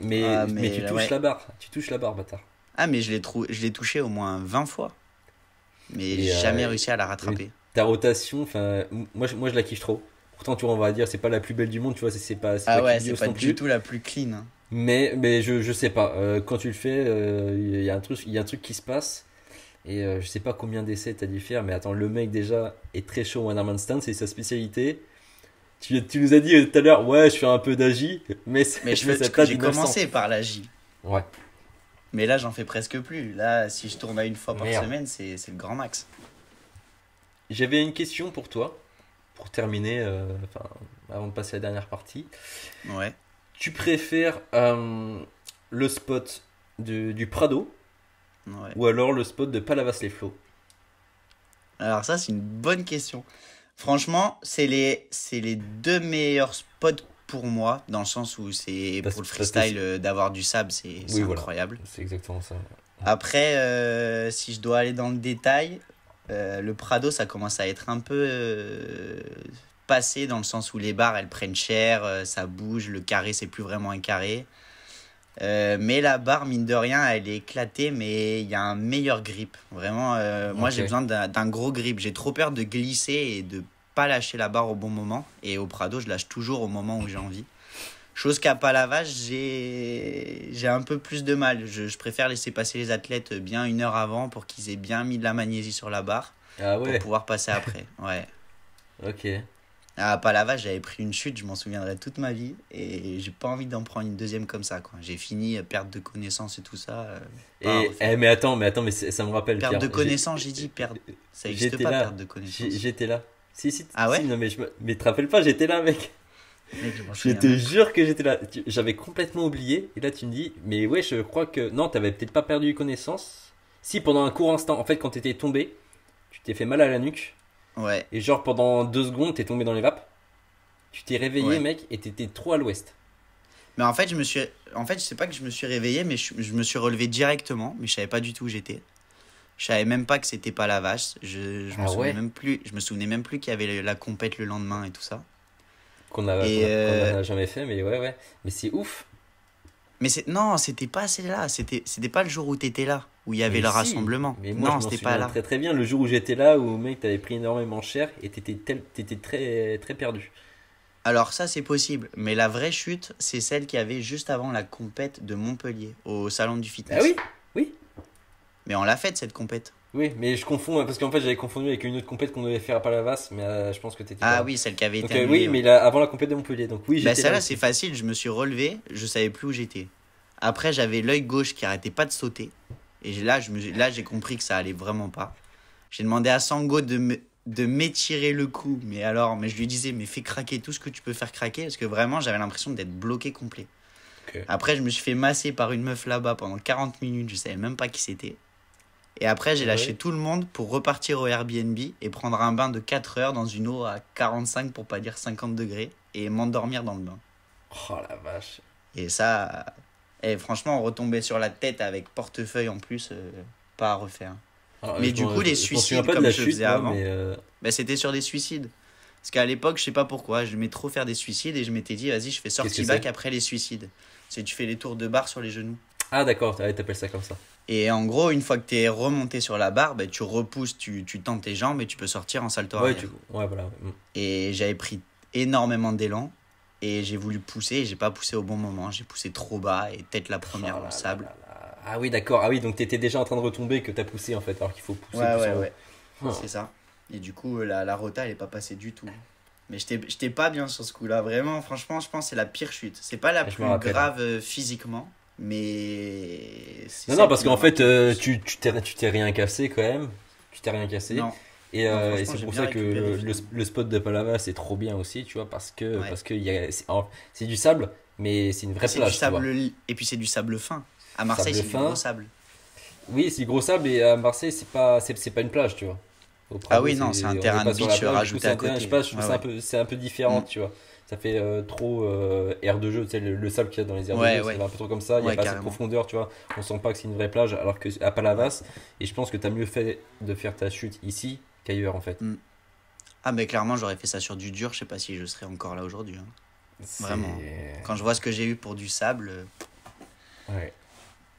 mais tu touches la barre. Tu touches la barre, bâtard. Ah, mais je l'ai touché au moins 20 fois. Mais j'ai jamais réussi à la rattraper. Ta rotation, moi je la kiffe trop. Pourtant, tu vois, on va dire, c'est pas la plus belle du monde, tu vois, c'est pas c'est pas du tout la plus clean. Hein. Mais je sais pas. Quand tu le fais, il y a un truc qui se passe. Et je sais pas combien d'essais t'as dû faire, mais attends, le mec déjà est très chaud en one arm stand, c'est sa spécialité. Tu nous as dit tout à l'heure, ouais, je fais un peu d'agi, mais j'ai commencé par l'agi. Ouais. Mais là, j'en fais presque plus. Là, si je tourne à une fois par semaine, c'est le grand max. J'avais une question pour toi, pour terminer, avant de passer à la dernière partie. Ouais. Tu préfères le spot du Prado? Ouais. Ou alors le spot de Palavas-les-Flots? Alors ça, c'est une bonne question. Franchement, c'est les deux meilleurs spots pour moi, dans le sens où c'est pour le freestyle d'avoir du sable, c'est incroyable. C'est exactement ça. Après, si je dois aller dans le détail, le Prado, ça commence à être un peu passé, dans le sens où les barres, elles prennent cher, ça bouge, le carré, c'est plus vraiment un carré. Mais la barre, mine de rien, elle est éclatée, mais il y a un meilleur grip. Vraiment, moi, j'ai besoin d'un gros grip. J'ai trop peur de glisser et de pas lâcher la barre au bon moment. Et au Prado, je lâche toujours au moment où j'ai envie. Chose qu'à Palavas, j'ai un peu plus de mal. Je préfère laisser passer les athlètes bien 1 heure avant pour qu'ils aient bien mis de la magnésie sur la barre pour pouvoir passer après. Ouais. Ok. À Palavas, j'avais pris une chute, je m'en souviendrai toute ma vie. Et j'ai pas envie d'en prendre une deuxième comme ça, quoi. J'ai fini perte de connaissance et tout ça. Mais attends, mais ça me rappelle. Perte de connaissance, j'ai dit perte. Ça n'existe pas, perte de connaissance. J'étais là. Si, ah ouais non, mais te rappelles pas, j'étais là, mec. Je te jure que j'étais là. J'avais complètement oublié. Et là, tu me dis, mais ouais, je crois que. Non, t'avais peut-être pas perdu connaissance. Si, pendant un court instant, en fait, quand t'étais tombé, tu t'es fait mal à la nuque. Ouais. Et genre, pendant 2 secondes, t'es tombé dans les vapes. Tu t'es réveillé, mec, et t'étais trop à l'ouest. Mais en fait, je sais pas que je me suis réveillé, mais je me suis relevé directement. Mais je savais pas du tout où j'étais. Je savais même pas que c'était Palavas. Je me souvenais même plus qu'il y avait la compète le lendemain et tout ça. Qu'on a jamais fait, mais ouais. Mais c'est ouf. Mais non, c'était pas celle-là. C'était pas le jour où t'étais là, où il y avait le rassemblement. Mais moi, non, c'était pas là. Très très bien. Le jour où j'étais là, où mec, t'avais pris énormément cher et t'étais très très perdu. Alors ça, c'est possible. Mais la vraie chute, c'est celle qu'il y avait juste avant la compète de Montpellier, au salon du fitness. Ah oui. Mais on l'a faite, cette compète. Oui, mais je confonds, parce qu'en fait, j'avais confondu avec une autre compète qu'on devait faire à Palavas, mais je pense que t'étais Ah oui, celle qui avait été annulée. Oui, mais avant la compète de Montpellier. Donc oui, j'étais celle-là, c'est facile. Je me suis relevé, je savais plus où j'étais. Après, j'avais l'œil gauche qui arrêtait pas de sauter. Et là, j'ai compris que ça allait vraiment pas. J'ai demandé à Sango de m'étirer le cou. Mais je lui disais, mais fais craquer tout ce que tu peux faire craquer. Parce que vraiment, j'avais l'impression d'être bloqué complet. Okay. Après, je me suis fait masser par une meuf là-bas pendant 40 minutes. Je savais même pas qui c'était. Et après, j'ai lâché tout le monde pour repartir au Airbnb et prendre un bain de 4 heures dans une eau à 45, pour pas dire 50 degrés. Et m'endormir dans le bain. Oh la vache. Et ça... franchement, retomber sur la tête avec portefeuille en plus, pas à refaire. Alors, mais du coup, les suicides comme je faisais avant... Bah, c'était sur des suicides. Parce qu'à l'époque, je sais pas pourquoi, je aimais trop faire des suicides et je m'étais dit, vas-y, je fais sortie back après les suicides. C'est tu fais les tours de barre sur les genoux. Ah d'accord, t'appelles ça comme ça. Et en gros, une fois que tu es remonté sur la barre, bah, tu repousses, tu tends tes jambes et tu peux sortir en salto arrière. Ouais, voilà. Et j'avais pris énormément d'élan et j'ai voulu pousser et j'ai pas poussé au bon moment. J'ai poussé trop bas et tête la première dans le sable. Ah oui, d'accord. Ah oui, donc t'étais déjà en train de retomber que t'as poussé en fait, alors qu'il faut pousser. Ouais. C'est ça. Et du coup, la rota, elle est pas passée du tout. Mais j'étais pas bien sur ce coup-là. Vraiment, franchement, je pense que c'est la pire chute. C'est pas la plus grave physiquement, mais... Non, parce qu'en fait, tu t'es rien cassé quand même. Tu t'es rien cassé. Non. Et c'est pour ça que le spot de Palavas c'est trop bien aussi, tu vois, parce que c'est du sable, mais c'est une vraie plage. Du sable, et puis c'est du sable fin. À Marseille, c'est du gros sable. Oui, c'est du gros sable, et à Marseille, c'est pas une plage, tu vois. Ah oui, non, c'est un terrain de beach rajouté à côté. Je sais pas, je trouve c'est un peu différent, tu vois. Ça fait trop air de jeu, tu sais, le sable qu'il y a dans les aires de jeu, c'est un peu trop comme ça, il n'y a pas assez de profondeur, tu vois. On sent pas que c'est une vraie plage, alors qu'à Palavas, et je pense que tu as mieux fait de faire ta chute ici qu'ailleurs, en fait. Ah, mais clairement, j'aurais fait ça sur du dur, je sais pas si je serais encore là aujourd'hui. Vraiment. Quand je vois ce que j'ai eu pour du sable. Ouais.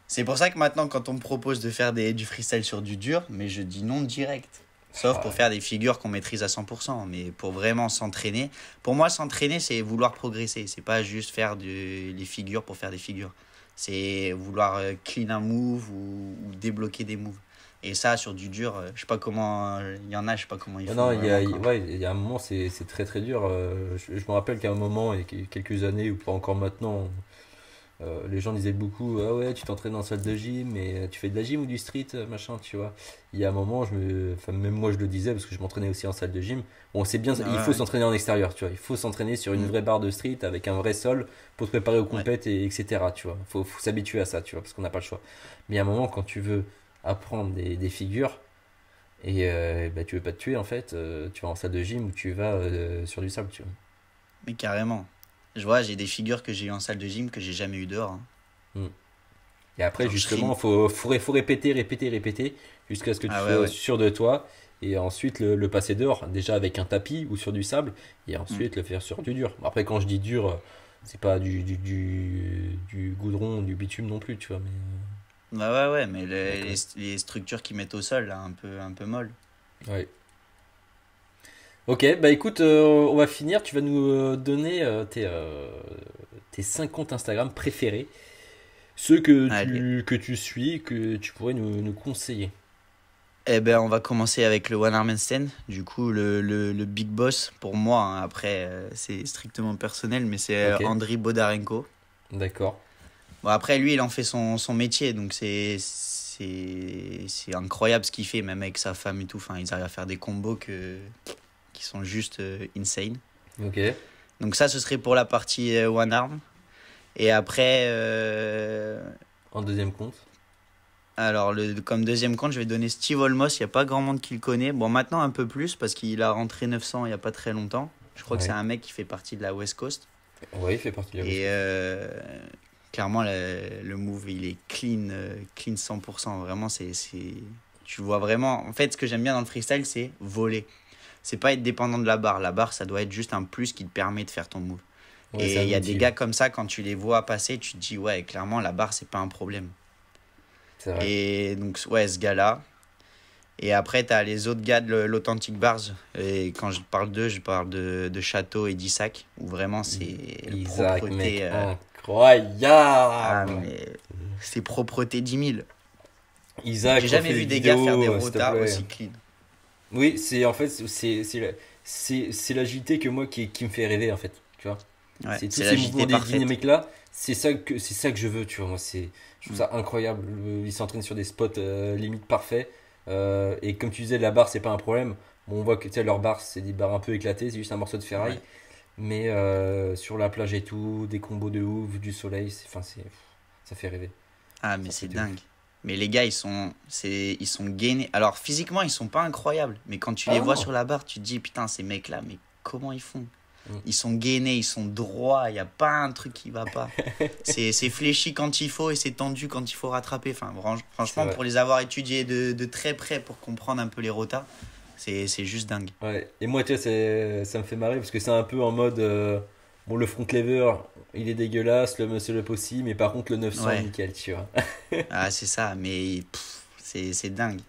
C'est pour ça que maintenant, quand on me propose de faire du freestyle sur du dur, mais je dis non direct. Sauf pour faire des figures qu'on maîtrise à 100%. Mais pour vraiment s'entraîner. Pour moi, s'entraîner, c'est vouloir progresser. C'est pas juste faire les figures pour faire des figures. C'est vouloir clean un move ou débloquer des moves. Et ça, sur du dur, je sais pas comment. Il y en a, je sais pas comment ils font. Non, il y a un moment, c'est très très dur. Je me rappelle qu'à un moment, il y a quelques années, ou pas encore maintenant, les gens disaient beaucoup, ah ouais, tu t'entraînes en salle de gym, mais tu fais de la gym ou du street, machin, tu vois. Il y a un moment, même moi je le disais, parce que je m'entraînais aussi en salle de gym. Bon, c'est bien, il faut s'entraîner en extérieur, tu vois. Il faut s'entraîner sur une vraie barre de street avec un vrai sol pour te préparer aux compètes, etc. Tu vois. Faut s'habituer à ça, tu vois, parce qu'on n'a pas le choix. Mais il y a un moment, quand tu veux apprendre des figures, et tu veux pas te tuer, en fait, tu vas en salle de gym ou tu vas sur du sable, tu vois. Mais carrément. Je vois, j'ai des figures que j'ai eues en salle de gym que j'ai jamais eu dehors. Et après, justement, faut répéter jusqu'à ce que tu sois sûr de toi. Et ensuite, le passer dehors, déjà avec un tapis ou sur du sable. Et ensuite, le faire sur du dur. Après, quand je dis dur, c'est pas du goudron, du bitume non plus, tu vois. Mais... Ouais, mais les structures qu'ils mettent au sol, là, un peu molles. Ouais. Ok, bah écoute, on va finir. Tu vas nous donner tes 5 comptes Instagram préférés. Ceux que tu suis, que tu pourrais nous conseiller. Eh ben, on va commencer avec le One Arm Handstand. Du coup, le big boss pour moi, hein, après, c'est strictement personnel, mais c'est Andriy Bodarenko. D'accord. Bon, après, lui, il en fait son métier, donc c'est incroyable ce qu'il fait, même avec sa femme et tout. Enfin, ils arrivent à faire des combos qui sont juste insane. Ok. Donc ça, ce serait pour la partie One Arm. Et après... En deuxième compte. Alors, comme deuxième compte, je vais donner Steve Olmos. Il n'y a pas grand monde qui le connaît. Bon, maintenant un peu plus, parce qu'il a rentré 900 il n'y a pas très longtemps. Je crois que c'est un mec qui fait partie de la West Coast. Oui, il fait partie de la West Coast. Et clairement, le move, il est clean 100%. Vraiment, tu vois vraiment... En fait, ce que j'aime bien dans le freestyle, c'est voler. C'est pas être dépendant de la barre. La barre, ça doit être juste un plus qui te permet de faire ton move. Ouais, et il y a des gars comme ça, quand tu les vois passer, tu te dis, ouais, clairement, la barre, c'est pas un problème. C'est vrai. Et donc, ouais, ce gars-là. Et après, tu as les autres gars de l'Authentic Bars. Et quand je parle d'eux, je parle de Château et d'Isaac, où vraiment, c'est Isaac, propreté. Incroyable! C'est propreté 10 000. Isaac, j'ai jamais vu des gars faire des rotas aussi clean. Oui, c'est en fait, c'est l'agilité que moi qui me fait rêver, en fait. Tu vois? Ouais, c'est tous ces mouvements dynamiques là, c'est ça que je veux, tu vois. Moi, je trouve ça incroyable. Il s'entraîne sur des spots limite parfaits, et comme tu disais, la barre c'est pas un problème. Bon, on voit que leur barre c'est des barres un peu éclatées, c'est juste un morceau de ferraille, mais sur la plage et tout, des combos de ouf, du soleil, ça fait rêver. Ah, mais c'est dingue. Mais les gars, ils sont gainés. Alors physiquement, ils sont pas incroyables, mais quand tu les vois sur la barre, tu te dis putain, ces mecs là, mais comment ils font? Ils sont gainés, ils sont droits, il n'y a pas un truc qui va pas. c'est fléchi quand il faut et c'est tendu quand il faut rattraper. Enfin, franchement, pour les avoir étudiés de très près pour comprendre un peu les rotas, C'est juste dingue. Ouais. Et moi, tu vois, ça me fait marrer parce que c'est un peu en mode. Bon, le front lever, il est dégueulasse, le muscle up aussi, mais par contre, le 900, Ouais. nickel, tu vois. Ah, c'est ça, mais c'est dingue.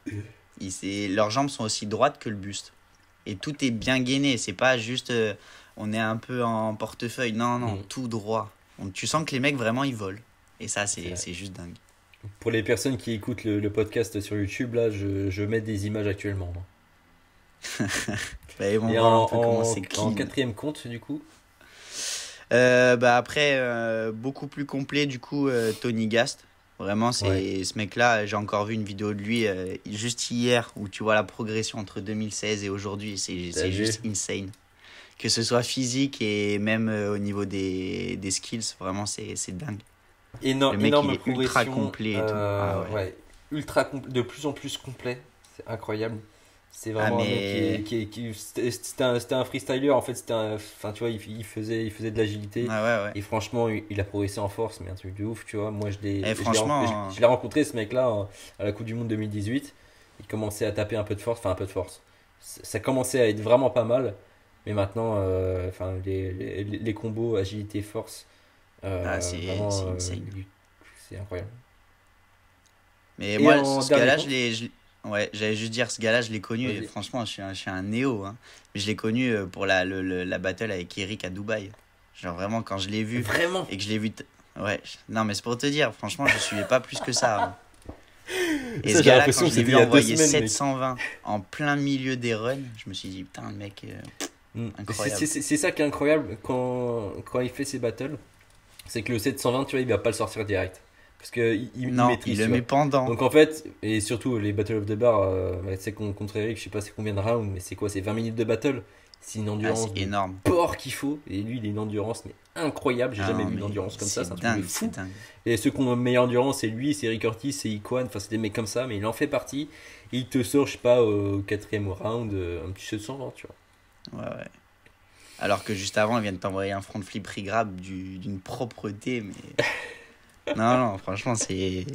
Leurs jambes sont aussi droites que le buste. Et tout est bien gainé, c'est pas juste on est un peu en portefeuille. Non, non, Mm. tout droit. Tu sens que les mecs, vraiment, ils volent. Et ça, C'est vrai. c'est juste dingue. Pour les personnes qui écoutent le podcast sur YouTube, là, je mets des images actuellement, moi. Bah, ils vont Et voir un peu comment c'est en clean. quatrième compte, du coup. Bah après, beaucoup plus complet, du coup, Tony Gast. Vraiment, Ouais. ce mec-là, j'ai encore vu une vidéo de lui juste hier où tu vois la progression entre 2016 et aujourd'hui. T'as C'est vu? juste insane. Que ce soit physique et même au niveau des skills, vraiment, c'est dingue. Le mec, il Énorme est ultra progression. complet et tout. Ah ouais. Ouais, de plus en plus complet. C'est incroyable. C'est Ah, vraiment un mec mais. c'était un freestyler en fait. Enfin, tu vois, il faisait de l'agilité. Ah ouais, ouais. Et franchement, il a progressé en force, mais un truc de ouf, tu vois. Moi, Et franchement, je l'ai rencontré ce mec-là à la Coupe du Monde 2018. Il commençait à taper un peu de force, enfin un peu de force. Ça commençait à être vraiment pas mal. Mais maintenant, enfin, les combos agilité force, ah, c'est insane. c'est incroyable. Mais Et moi, en ce dernier gars-là, compte, ouais, j'allais juste dire, ce gars-là, je l'ai connu. Et vas-y. franchement, je suis un néo. Hein. Mais je l'ai connu pour la battle avec Eric à Dubaï. Genre vraiment, quand je l'ai vu Vraiment? et que je l'ai vu. Ouais, non, mais c'est pour te dire, franchement, je suivais pas plus que ça avant. Et Ça, ce j'ai gars-là, quand l'impression que je l'ai c'était vu il y a deux envoyer semaines, mec. 720 en plein milieu des runs, je me suis dit, putain, le mec, incroyable. C'est ça qui est incroyable quand il fait ses battles. C'est que le 720, tu vois, il va pas le sortir direct. Parce qu'il Non, maîtrise, il le tu met vois. pendant. Donc en fait, et surtout les Battle of the Bar, bah, tu sais, contre Eric, je sais pas c'est combien de rounds, mais c'est quoi? C'est 20 minutes de battle. C'est une Ah, endurance c'est de énorme. porc qu'il faut. Et lui, il a une endurance mais incroyable. J'ai Ah jamais non, vu mais d'endurance comme ça. C'est c'est un truc de dingue, c'est fou. dingue. Et ceux qui ont une meilleure endurance, c'est lui, c'est Rick Ortiz, c'est Iquan. Enfin, c'est des mecs comme ça, mais il en fait partie. Et il te sort, je sais pas, au quatrième round, un petit 720, tu vois. Ouais, ouais. Alors que juste avant, il vient de t'envoyer un front flip regrab d'une propreté, mais. Non, non, franchement, c'est.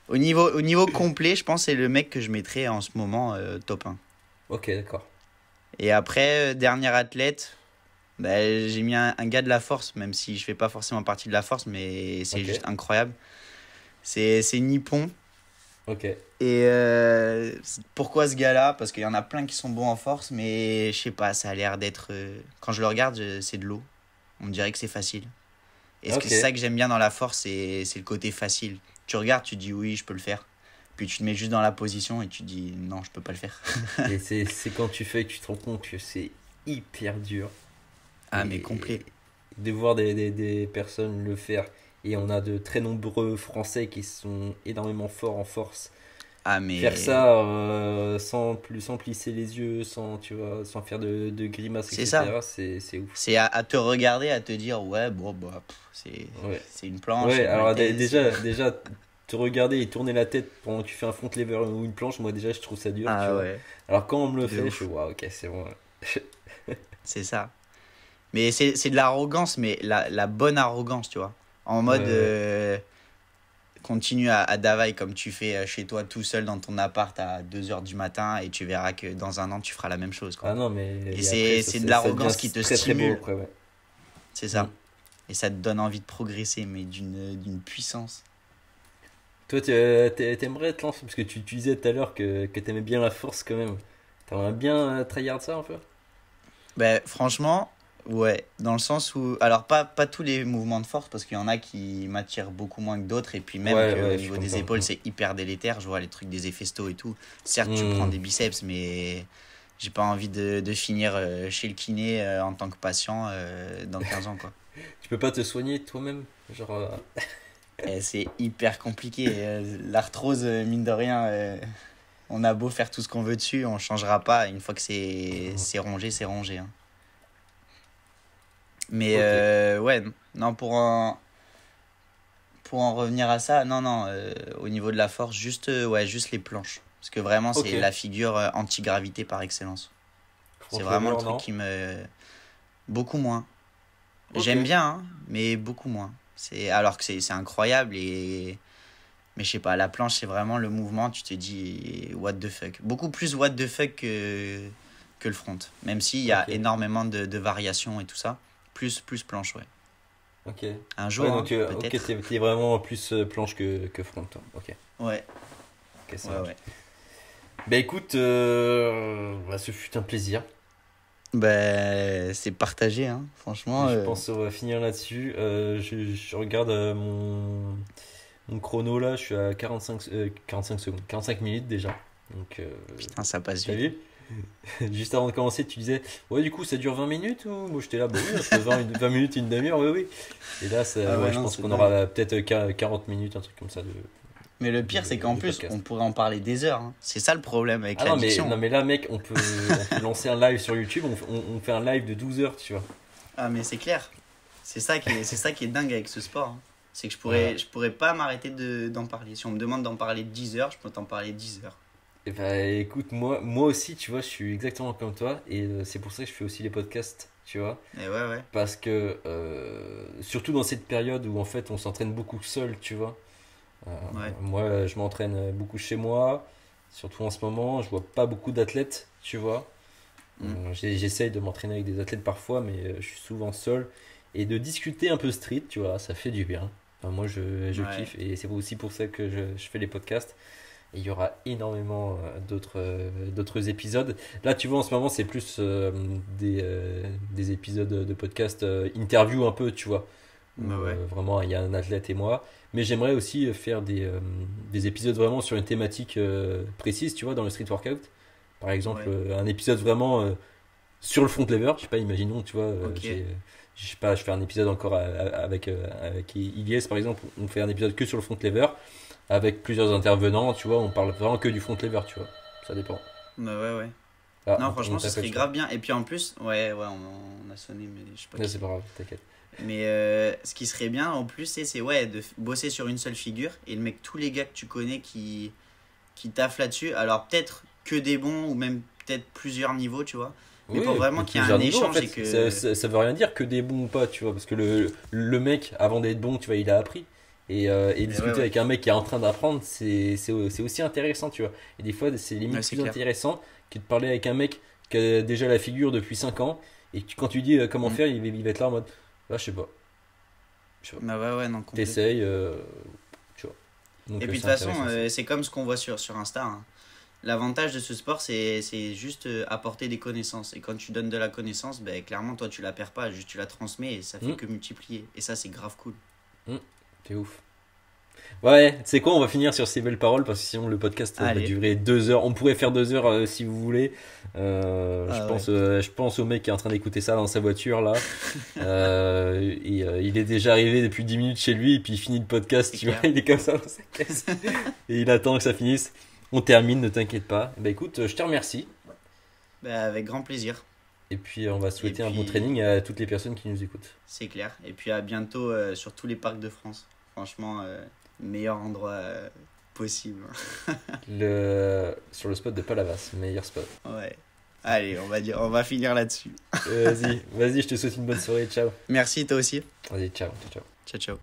Au niveau complet, je pense que c'est le mec que je mettrais en ce moment top 1. Ok, d'accord. Et après, dernier athlète, bah, j'ai mis un gars de la force, même si je fais pas forcément partie de la force, mais c'est Ok. juste incroyable. C'est Nippon. Ok. Et pourquoi ce gars-là? Parce qu'il y en a plein qui sont bons en force, mais je sais pas, ça a l'air d'être. Quand je le regarde, c'est de l'eau. On me dirait que c'est facile. Et Ok. c'est ça que j'aime bien dans la force, c'est le côté facile. Tu regardes, tu te dis oui, je peux le faire. Puis tu te mets juste dans la position et tu te dis non, je peux pas le faire. Et c'est quand tu fais que tu te rends compte que c'est hyper dur. Ah, mais Et complet. de voir des personnes le faire. Et on a de très nombreux Français qui sont énormément forts en force. Ah, Faire mais ça sans plisser les yeux, tu vois, sans faire de grimaces, c'est ça. etc. C'est ouf. C'est à te regarder, à te dire ouais, bon, bah, Ouais. c'est une planche. Ouais, une alors maltaise. déjà, te regarder et tourner la tête pendant que tu fais un front lever ou une planche, moi déjà je trouve ça dur, tu Ah vois. ouais, Alors quand on me le de fait, je ouf. fais waouh, ok, c'est bon. C'est ça. Mais c'est de l'arrogance, mais la bonne arrogance, tu vois. En Ouais, mode, ouais. continue à Davaï comme tu fais chez toi tout seul dans ton appart à 2 h du matin et tu verras que dans un an, tu feras la même chose, quoi. Ah non, mais Et et après, c'est de ça devient l'arrogance qui te très très beau stimule, après, ouais. c'est Mm. ça. Et ça te donne envie de progresser, mais d'une puissance. Toi, t'aimerais te lancer, parce que tu disais tout à l'heure que t'aimais bien la force quand même. T'aimerais bien tryhard ça un peu? Ben, franchement, ouais, dans le sens où. Alors, pas tous les mouvements de force, parce qu'il y en a qui m'attirent beaucoup moins que d'autres, et puis même Ouais, qu'au ouais, je niveau des comprends. épaules, c'est hyper délétère. Je vois les trucs des Héphaistos et tout. Certes, tu prends Mm. des biceps, mais j'ai pas envie de finir chez le kiné en tant que patient dans 15 ans, quoi. Tu peux pas te soigner toi-même? Genre, Et c'est hyper compliqué. L'arthrose, mine de rien, on a beau faire tout ce qu'on veut dessus, on changera pas. Une fois que c'est rongé, c'est rongé. Hein. Mais ok, ouais, non, pour en revenir à ça, non, non, au niveau de la force, ouais, juste les planches. Parce que vraiment, ok. c'est la figure anti-gravité par excellence. Front C'est vraiment le lever, truc non? qui me. Beaucoup moins. Ok. J'aime bien, hein, mais beaucoup moins. Alors que c'est incroyable et Mais je sais pas, la planche, c'est vraiment le mouvement, tu te dis what the fuck. Beaucoup plus what the fuck que le front. Même s'il y a énormément de variations et tout ça. Plus planche, ouais. Ok. Un jour, donc, peut-être. Ok, t'es vraiment plus planche que front, toi. Ok. Ouais. Ok, ça Ouais, marche. ouais. Bah écoute, ce fut un plaisir. Ben, c'est partagé, hein. Franchement. Je pense qu'on va finir là-dessus. Je regarde mon chrono là, je suis à 45 secondes, 45 minutes déjà. Donc, Putain, ça passe t'as vite. vu? Juste avant de commencer, tu disais, ouais, du coup, ça dure 20 minutes ou moi j'étais là, bah oui, ça fait 20 minutes, une demi-heure, oui, oui. Et là, je pense qu'on aura peut-être 40 minutes, un truc comme ça. Mais le pire, c'est qu'en plus, on pourrait en parler des heures. Hein. C'est ça le problème avec l'addiction. Non, mais là, mec, on peut lancer un live sur YouTube, on fait un live de 12 heures, tu vois. Ah, mais c'est clair. C'est ça qui est dingue avec ce sport. Hein. C'est que je pourrais pas m'arrêter d'en parler. Si on me demande d'en parler 10 heures, je peux t'en parler 10 heures. Et bah écoute, moi aussi, tu vois, je suis exactement comme toi. Et c'est pour ça que je fais aussi les podcasts, tu vois. Et ouais. Parce que, surtout dans cette période où en fait on s'entraîne beaucoup seul, tu vois. Moi, je m'entraîne beaucoup chez moi, surtout en ce moment. Je vois pas beaucoup d'athlètes, tu vois. J'essaye de m'entraîner avec des athlètes parfois, mais je suis souvent seul. Et de discuter un peu street, tu vois, ça fait du bien. Enfin, moi, je kiffe et c'est aussi pour ça que je fais les podcasts. Et il y aura énormément d'autres épisodes. Là, tu vois, en ce moment, c'est plus des épisodes de podcast interview un peu, tu vois. Vraiment, il y a un athlète et moi. Mais j'aimerais aussi faire des épisodes vraiment sur une thématique précise, tu vois, dans le street workout. Par exemple, un épisode vraiment sur le front lever. Je sais pas, imaginons, tu vois, je sais pas, je fais un épisode encore avec Ilyes, par exemple. On fait un épisode que sur le front lever avec plusieurs intervenants, tu vois. On parle vraiment que du front lever, tu vois. Ça dépend. Ouais. Ah, non, franchement, ce serait grave bien. Et puis en plus, on a sonné, mais je sais pas. C'est pas grave, t'inquiète. Mais ce qui serait bien en plus, c'est de bosser sur une seule figure et le mec, tous les gars que tu connais qui taffent là-dessus, alors peut-être que des bons ou même peut-être plusieurs niveaux, tu vois. Mais pour vraiment qu'il y ait un échange en fait, ça veut rien dire que des bons ou pas, tu vois, parce que le mec, avant d'être bon, tu vois, il a appris. Et discuter avec un mec qui est en train d'apprendre, c'est aussi intéressant, tu vois. Et des fois, c'est limite plus intéressant que de parler avec un mec qui a déjà la figure depuis 5 ans. Et quand tu dis comment faire, il va être là en mode, là, je sais pas. Non, t'essayes, tu vois. Donc, et puis de toute façon, c'est comme ce qu'on voit sur Insta. Hein. L'avantage de ce sport, c'est juste apporter des connaissances. Et quand tu donnes de la connaissance, clairement, toi, tu la perds pas, juste tu la transmets et ça fait que multiplier. Et ça, c'est grave cool. C'est ouf. Ouais, c'est quoi, on va finir sur ces belles paroles parce que sinon le podcast va durer 2 heures. On pourrait faire 2 heures si vous voulez. Je pense au mec qui est en train d'écouter ça dans sa voiture là. Il est déjà arrivé depuis 10 minutes chez lui et puis il finit le podcast, tu vois, il est comme ça dans sa caisse. Et il attend que ça finisse. On termine, ne t'inquiète pas. Bah écoute, je te remercie. Avec grand plaisir. Et puis on va souhaiter un bon training à toutes les personnes qui nous écoutent. C'est clair. Et puis à bientôt sur tous les parcs de France. Franchement, meilleur endroit possible. Sur le spot de Palavas, meilleur spot. Ouais. Allez, on va finir là-dessus. Vas-y, je te souhaite une bonne soirée. Ciao. Merci, toi aussi. Vas-y, ciao. Ciao.